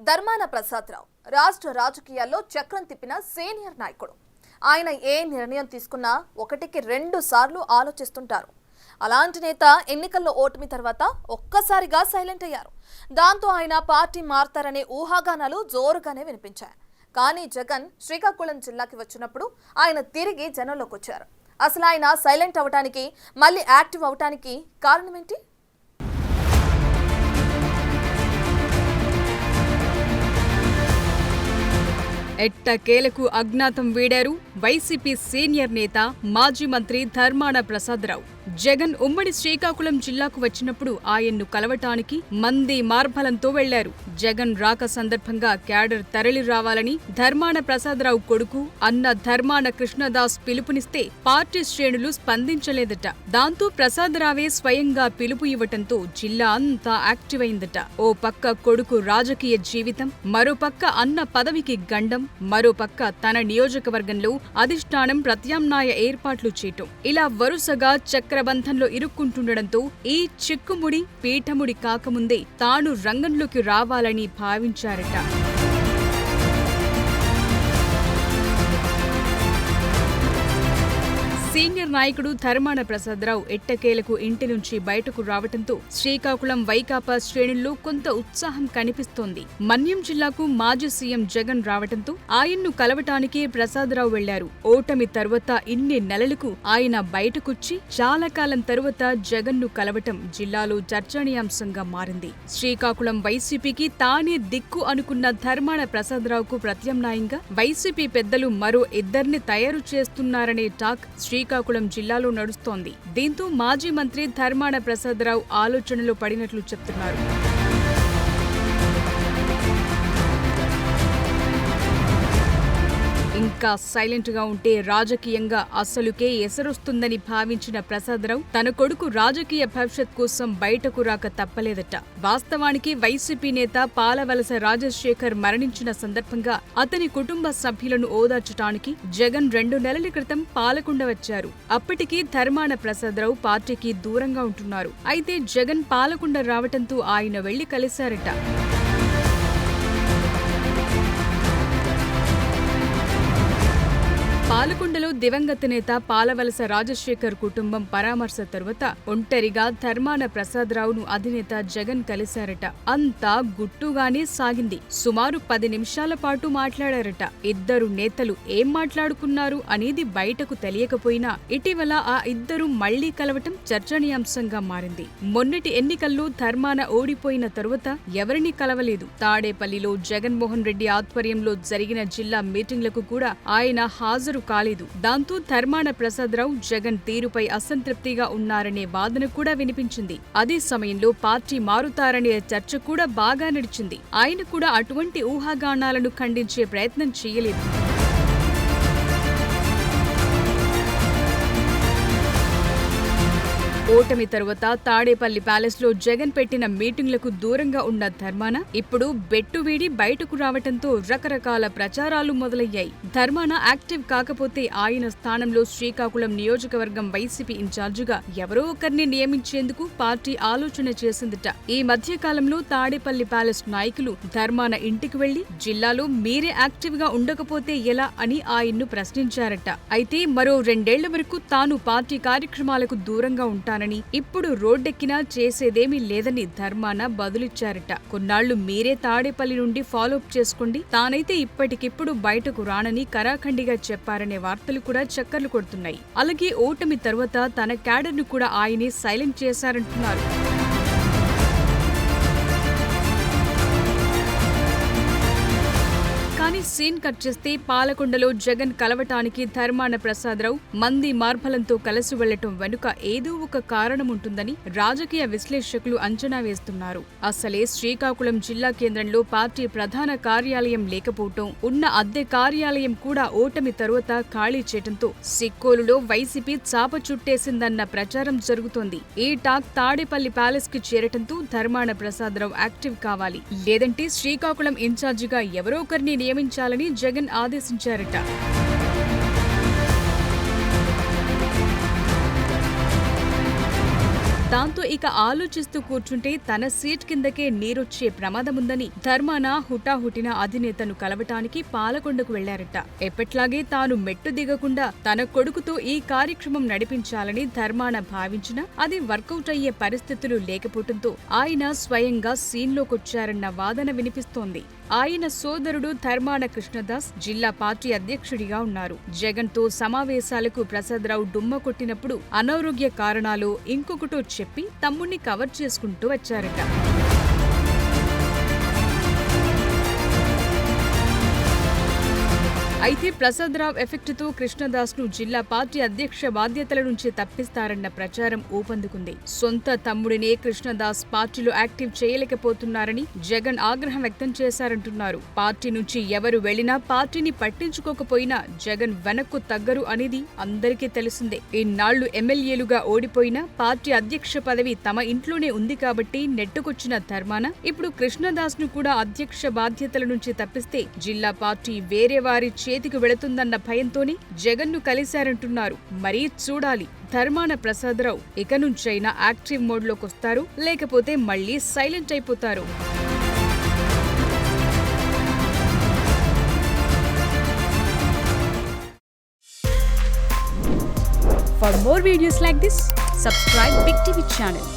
ధర్మాన ప్రసాదరావు రాష్ట్ర రాజకీయాల్లో చక్రం తిప్పిన సీనియర్ నాయకుడు. ఆయన ఏ నిర్ణయం తీసుకున్నా ఒకటికి 2 సార్లు ఆలోచిస్తుంటారు. అలాంటి నేత ఎన్నికల్లో ఓటమి తర్వాత ఒక్కసారిగా సైలెంట్ అయ్యారు. దాంతో ఆయన పార్టీ మారతారనే ఊహాగానాలు జోరుగానే వినిపించాయి. కానీ జగన్ శ్రీకాకుళం జిల్లాకి వచ్చినప్పుడు ఆయన తిరిగి జనంలోకి వచ్చారు. అసలు ఆయన సైలెంట్ అవడానికి మళ్ళీ యాక్టివ్ అవడానికి కారణమేంటి? ఎట్టకేలకు అజ్ఞాతం వీడారు వైసీపీ సీనియర్ నేత మాజీ మంత్రి ధర్మాన ప్రసాదరావు. జగన్ ఉమ్మడి శ్రీకాకుళం జిల్లాకు వచ్చినప్పుడు ఆయన్ను కలవటానికి మంది మార్బలంతో వెళ్లారు. జగన్ రాక సందర్భంగా క్యాడర్ తరలి రావాలని ధర్మాన ప్రసాదరావు కొడుకు అన్న ధర్మాన కృష్ణదాస్ పిలుపునిస్తే పార్టీ శ్రేణులు స్పందించలేదట. దాంతో ప్రసాదరావే స్వయంగా పిలుపు ఇవ్వటంతో జిల్లా అంతా యాక్టివ్ అయిందట. ఓ పక్క కొడుకు రాజకీయ జీవితం, మరోపక్క అన్న పదవికి గండం, మరోపక్క తన నియోజకవర్గంలో అధిష్టానం ప్రత్యామ్నాయ ఏర్పాట్లు చేయటం, ఇలా వరుసగా చక్రబంధంలో ఇరుక్కుంటుండటంతో ఈ చిక్కుముడి పీఠముడి కాకముందే తాను రంగంలోకి రావాలని భావించారట. సీనియర్ నాయకుడు ధర్మాన ప్రసాదరావు ఎట్టకేలకు ఇంటి నుంచి బయటకు రావటంతో శ్రీకాకుళం వైకాపా శ్రేణుల్లో కొంత ఉత్సాహం కనిపిస్తోంది. మన్యం జిల్లాకు మాజీ సీఎం జగన్ రావటంతో ఆయన్ను కలవటానికి ప్రసాదరావు వెళ్లారు. ఓటమి తరువాత ఇన్ని నెలలకు ఆయన బయటకొచ్చి చాలా కాలం తరువాత జగన్ను కలవటం జిల్లాలో చర్చనీయాంశంగా మారింది. శ్రీకాకుళం వైసీపీకి తానే దిక్కు అనుకున్న ధర్మాన ప్రసాదరావుకు ప్రత్యామ్నాయంగా వైసీపీ పెద్దలు మరో 2 తయారు చేస్తున్నారనే టాక్ శ్రీకాకుళం జిల్లాలో నడుస్తోంది. దీంతో మాజీ మంత్రి ధర్మాన ప్రసాదరావు ఆలోచనలో పడినట్లు చెప్తున్నారు. ఇంకా సైలెంట్ గా ఉంటే రాజకీయంగా అసలుకే ఎసరొస్తుందని భావించిన ప్రసాదరావు తన కొడుకు రాజకీయ భవిష్యత్ కోసం బయటకు రాక తప్పలేదట. వాస్తవానికి వైసీపీ నేత పాలవలస రాజశేఖర్ మరణించిన సందర్భంగా అతని కుటుంబ సభ్యులను ఓదార్చడానికి జగన్ 2 నెలల క్రితం పాలకొండ వచ్చారు. అప్పటికీ ధర్మాన ప్రసాదరావు పార్టీకి దూరంగా ఉంటున్నారు. అయితే జగన్ పాలకొండ రావటంతో ఆయన వెళ్లి కలిశారట. పాలకొండలో దివంగత నేత పాలవలస రాజశేఖర్ కుటుంబం పరామర్శ తరువాత ఒంటరిగా ధర్మాన ప్రసాదరావును అధినేత జగన్ కలిశారట. అంతా గుట్టుగానే సాగింది. సుమారు 10 నిమిషాల పాటు మాట్లాడారట. ఇద్దరు నేతలు ఏం మాట్లాడుకున్నారు అనేది బయటకు తెలియకపోయినా ఇటీవల ఆ ఇద్దరు మళ్లీ కలవటం చర్చనీయాంశంగా మారింది. మొన్నటి ఎన్నికల్లో ధర్మాన ఓడిపోయిన తరువాత ఎవరిని కలవలేదు. తాడేపల్లిలో జగన్మోహన్ రెడ్డి ఆధ్వర్యంలో జరిగిన జిల్లా మీటింగ్లకు కూడా ఆయన హాజరు కాలేదు. దాంతో ధర్మాన ప్రసాదరావు జగన్ తీరుపై అసంతృప్తిగా ఉన్నారనే వాదన కూడా వినిపించింది. అదే సమయంలో పార్టీ మారుతారనే చర్చ కూడా బాగా నడిచింది. ఆయన కూడా అటువంటి ఊహాగానాలను ఖండించే ప్రయత్నం చేయలేదు. ఓటమి తరువాత తాడేపల్లి ప్యాలెస్ లో జగన్ పెట్టిన మీటింగ్లకు దూరంగా ఉన్న ధర్మాన ఇప్పుడు బెట్టు వీడి బయటకు రావటంతో రకరకాల ప్రచారాలు మొదలయ్యాయి. ధర్మాన యాక్టివ్ కాకపోతే ఆయన స్థానంలో శ్రీకాకుళం నియోజకవర్గం వైసీపీ ఇన్ఛార్జిగా ఎవరో ఒకరిని నియమించేందుకు పార్టీ ఆలోచన చేసిందట. ఈ మధ్య కాలంలో తాడేపల్లి ప్యాలెస్ నాయకులు ధర్మాన ఇంటికి వెళ్లి జిల్లాలో మీరే యాక్టివ్ గా ఉండకపోతే ఎలా అని ఆయన్ను ప్రశ్నించారట. అయితే మరో 2 ఏళ్ల వరకు తాను పార్టీ కార్యక్రమాలకు దూరంగా ఉంటాను, ఇప్పుడు రోడ్డెక్కినా చేసేదేమీ లేదని ధర్మాన బదులిచ్చారట. కొన్నాళ్లు మీరే తాడేపల్లి నుండి ఫాలోఅప్ చేసుకోండి, తానైతే ఇప్పటికిప్పుడు బయటకు రానని కరాఖండిగా చెప్పారనే వార్తలు కూడా చక్కర్లు కొడుతున్నాయి. అలాగే ఓటమి తర్వాత తన క్యాడర్ను కూడా ఆయనే సైలెంట్ చేశారంటున్నారు. కానీ సీన్ కట్ చేస్తే పాలకొండలో జగన్ కలవటానికి ధర్మాన ప్రసాదరావు మంది మార్బలంతో కలిసి వెళ్లటం వెనుక ఏదో ఒక కారణం ఉంటుందని రాజకీయ విశ్లేషకులు అంచనా వేస్తున్నారు. అసలే శ్రీకాకుళం జిల్లా కేంద్రంలో పార్టీ ప్రధాన కార్యాలయం లేకపోవటం, ఉన్న అద్దె కార్యాలయం కూడా ఓటమి తరువాత ఖాళీ చేయటంతో సిక్కోలులో వైసీపీ చాప చుట్టేసిందన్న ప్రచారం జరుగుతోంది. ఈ టాక్ తాడేపల్లి ప్యాలెస్ కి చేరటంతో ధర్మాన ప్రసాదరావు యాక్టివ్ కావాలి, లేదంటే శ్రీకాకుళం ఇన్ఛార్జిగా ఎవరో ఒకరిని నియమించాలని జగన్ ఆదేశించారట. దాంతో ఇక ఆలోచిస్తూ కూర్చుంటే తన సీట్ కిందకే నీరొచ్చే ప్రమాదముందని ధర్మాన హుటాహుటిన అధినేతను కలవటానికి పాలకొండకు వెళ్లారట. ఎప్పట్లాగే తాను మెట్టు దిగకుండా తన కొడుకుతో ఈ కార్యక్రమం నడిపించాలని ధర్మాన భావించినా అది వర్కౌట్ అయ్యే పరిస్థితులు లేకపోవడంతో ఆయన స్వయంగా సీన్లోకొచ్చారన్న వాదన వినిపిస్తోంది. ఆయన సోదరుడు ధర్మాన కృష్ణదాస్ జిల్లా పార్టీ అధ్యక్షుడిగా ఉన్నారు. జగన్ తో సమావేశాలకు ప్రసాదరావు డుమ్మ కొట్టినప్పుడు అనారోగ్య కారణాలు ఇంకొకటో చెప్పి తమ్ముణ్ణి కవర్ చేసుకుంటూ వచ్చారట. అయితే ప్రసాదరావు ఎఫెక్ట్తో కృష్ణదాస్ ను జిల్లా పార్టీ అధ్యక్ష బాధ్యతల నుంచి తప్పిస్తారన్న ప్రచారం ఊపందుకుంది. సొంత తమ్ముడినే కృష్ణదాస్ పార్టీలో యాక్టివ్ చేయలేకపోతున్నారని జగన్ ఆగ్రహం వ్యక్తం చేశారంటున్నారు. పార్టీ నుంచి ఎవరు వెళ్లినా పార్టీని పట్టించుకోకపోయినా జగన్ వెనక్కు తగ్గరు అనేది అందరికీ తెలిసిందే. ఇన్నాళ్లు ఎమ్మెల్యేలుగా ఓడిపోయినా పార్టీ అధ్యక్ష పదవి తమ ఇంట్లోనే ఉంది కాబట్టి నెట్టుకొచ్చిన ధర్మాన ఇప్పుడు కృష్ణదాస్ ను కూడా అధ్యక్ష బాధ్యతల నుంచి తప్పిస్తే జిల్లా పార్టీ వేరే వారి చేతికి వెళుతుందన్న భయంతోనే జగన్ను కలిశారంటున్నారు. మరీ చూడాలి ధర్మాన ప్రసాదరావు ఇక నుంచైనా యాక్టివ్ మోడ్లోకొస్తారు, లేకపోతే మళ్లీ సైలెంట్ అయిపోతారు. For more videos like this, subscribe Big TV channel.